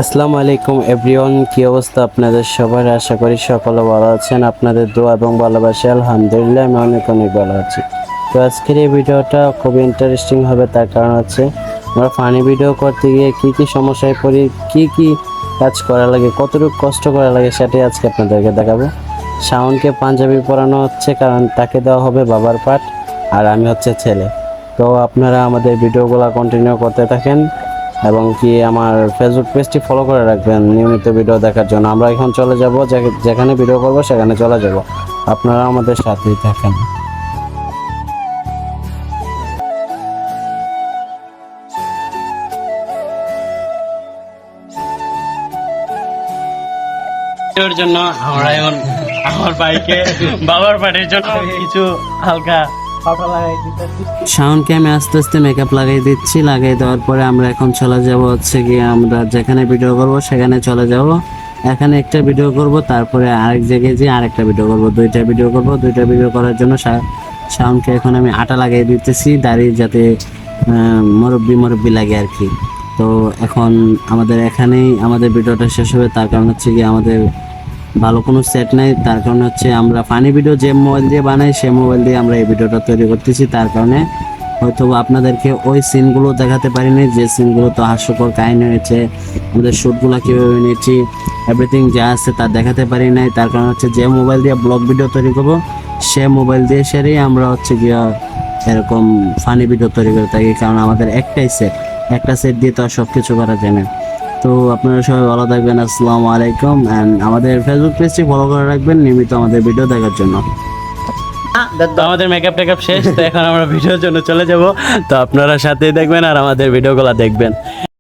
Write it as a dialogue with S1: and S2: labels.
S1: আসসালামু আলাইকুম এভরিওয়ান, কি অবস্থা আপনাদের সবার? আশা করি সকলে ভালো আছেন। আপনাদের দোয়া এবং ভালোবাসা আলহামদুলিল্লাহ আমি অনেক অনেক ভালো আছি। তো আজকের এই ভিডিওটা খুবই ইন্টারেস্টিং হবে, তার কারণ হচ্ছে আমরা ফানি ভিডিও করতে গিয়ে কী কী সমস্যায় পড়ি, কী কী কাজ করা লাগে, কতটুকু কষ্ট করা লাগে, সেটাই আজকে আপনাদেরকে দেখাবো। শাওনকে পাঞ্জাবি পরানো হচ্ছে, কারণ তাকে দেওয়া হবে বাবার পাঠ, আর আমি হচ্ছে ছেলে। তো আপনারা আমাদের ভিডিওগুলো কন্টিনিউ করতে থাকেন এবং কি আমার ফেসবুক পেজটি ফলো করে রাখবেন নিয়মিত ভিডিও দেখার জন্য। আমরা এখন চলে যাব, যেখানে ভিডিও করব সেখানে চলে যাব, আপনারা আমাদের সাথেই থাকেন।
S2: এর জন্য আমরা এখন আমার বাইকে বাবার পাটের জন্য কিছু হালকা পাটা লাগাই দিতেছি।
S1: শাওনকে আমি আস্তে আস্তে মেকআপ লাগাই দিচ্ছি। লাগাই দেওয়ার পরে আমরা এখন চলে যাব হচ্ছে গিয়ে আমরা যেখানে ভিডিও করব সেখানে চলে যাব। এখানে একটা ভিডিও করব, তারপরে আরেক জায়গায় যেয়ে আরেকটা ভিডিও করব, দুইটা ভিডিও করব। দুইটা ভিডিও করার জন্য শাওনকে এখন আমি আটা লাগাই দিতেছি দাড়ি, যাতে মুরব্বি লাগে আর কি। তো এখন আমাদের এখানেই আমাদের ভিডিওটা শেষ হবে, তার কারণ হচ্ছে কি আমাদের ভালো কোনো সেট নাই। তার কারণে হচ্ছে আমরা ফানি ভিডিও যে মোবাইল দিয়ে বানাই সেই মোবাইল দিয়ে আমরা এই ভিডিওটা তৈরি করতেছি। তার কারণে হয়তো আপনাদেরকে ওই সিনগুলো দেখাতে পারিনি, যে সিনগুলো তো হাস্যকর কাহিনী হয়েছে, আমাদের শ্যুটগুলো কীভাবে নিয়েছি, এভরিথিং যা আছে তা দেখাতে পারি নাই। তার কারণ হচ্ছে যে মোবাইল দিয়ে ব্লগ ভিডিও তৈরি করবো সে মোবাইল দিয়ে সেরেই আমরা হচ্ছে গিয়ে এরকম ফানি ভিডিও তৈরি করে থাকি, কারণ আমাদের একটাই সেট, একটা সেট দিয়ে তো আর সব কিছু করা যায় না। তো আপনারা সবাই ভালো থাকবেন, আসসালামু আলাইকুম। অ্যান্ড আমাদের ফেসবুক পেজটি ফলো করে রাখবেন নিয়মিত আমাদের ভিডিও দেখার জন্য।
S2: তো আমাদের মেকআপ টেকআপ শেষ, তো এখন আমরা ভিডিওর জন্য চলে যাব। তো আপনারা সাথেই দেখবেন আর আমাদের ভিডিওগুলো দেখবেন।